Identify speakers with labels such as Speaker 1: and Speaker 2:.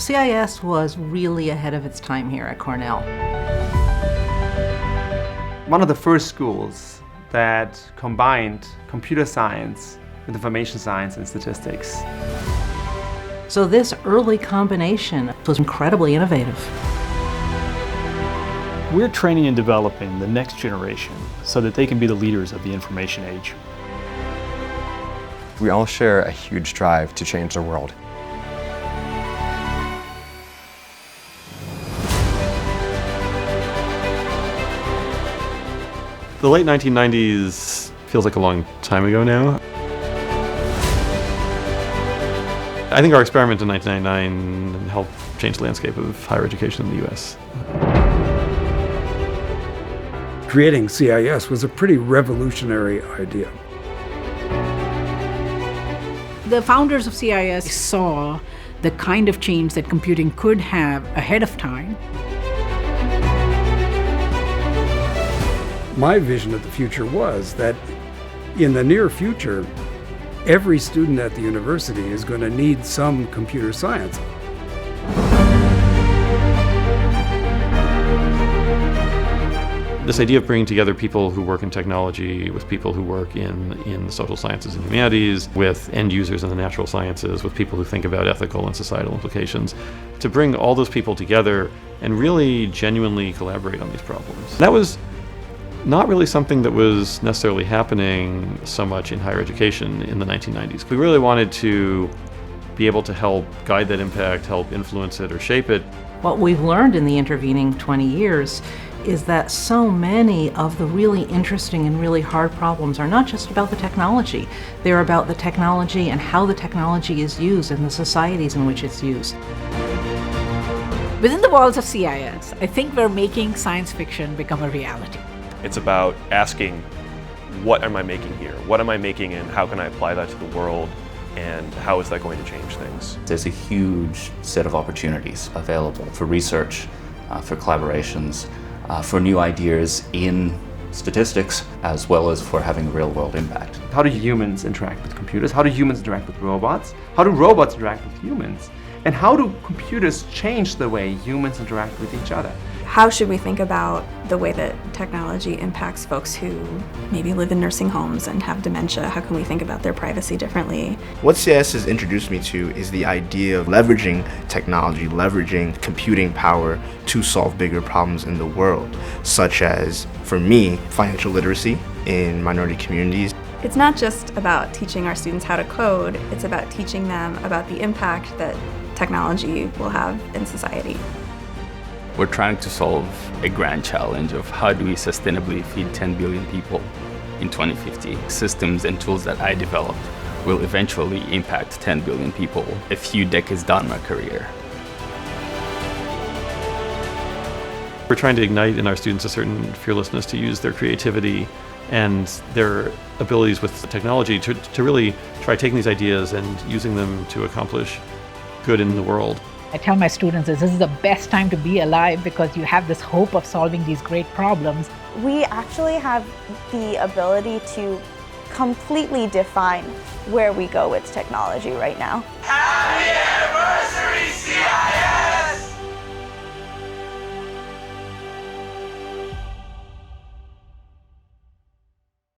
Speaker 1: CIS was really ahead of its time here at Cornell.
Speaker 2: One of the first schools that combined computer science with information science and statistics.
Speaker 1: So this early combination was incredibly innovative.
Speaker 3: We're training and developing the next generation so that they can be the leaders of the information age.
Speaker 4: We all share a huge drive to change the world.
Speaker 5: The late 1990s feels like a long time ago now. I think our experiment in 1999 helped change the landscape of higher education in the US.
Speaker 6: Creating CIS was a pretty revolutionary idea.
Speaker 7: The founders of CIS saw the kind of change that computing could have ahead of time.
Speaker 6: My vision of the future was that in the near future, every student at the university is going to need some computer science.
Speaker 5: This idea of bringing together people who work in technology with people who work in the social sciences and humanities, with end users in the natural sciences, with people who think about ethical and societal implications, to bring all those people together and really genuinely collaborate on these problems. That was not really something that was necessarily happening so much in higher education in the 1990s. We really wanted to be able to help guide that impact, help influence it or shape it.
Speaker 1: What we've learned in the intervening 20 years is that so many of the really interesting and really hard problems are not just about the technology. They're about the technology and how the technology is used and the societies in which it's used.
Speaker 7: Within the walls of CIS, I think we're making science fiction become a reality.
Speaker 8: It's about asking, what am I making here? What am I making and how can I apply that to the world? And how is that going to change things?
Speaker 9: There's a huge set of opportunities available for research, for collaborations, for new ideas in statistics, as well as for having a real-world impact.
Speaker 2: How do humans interact with computers? How do humans interact with robots? How do robots interact with humans? And how do computers change the way humans interact with each other?
Speaker 10: How should we think about the way that technology impacts folks who maybe live in nursing homes and have dementia? How can we think about their privacy differently?
Speaker 11: What CIS has introduced me to is the idea of leveraging technology, leveraging computing power to solve bigger problems in the world, such as, for me, financial literacy in minority communities.
Speaker 10: It's not just about teaching our students how to code, it's about teaching them about the impact that technology will have in society.
Speaker 12: We're trying to solve a grand challenge of how do we sustainably feed 10 billion people in 2050. Systems and tools that I developed will eventually impact 10 billion people a few decades down my career.
Speaker 5: We're trying to ignite in our students a certain fearlessness to use their creativity and their abilities with technology to really try taking these ideas and using them to accomplish good in the world.
Speaker 7: I tell my students this is the best time to be alive because you have this hope of solving these great problems.
Speaker 13: We actually have the ability to completely define where we go with technology right now.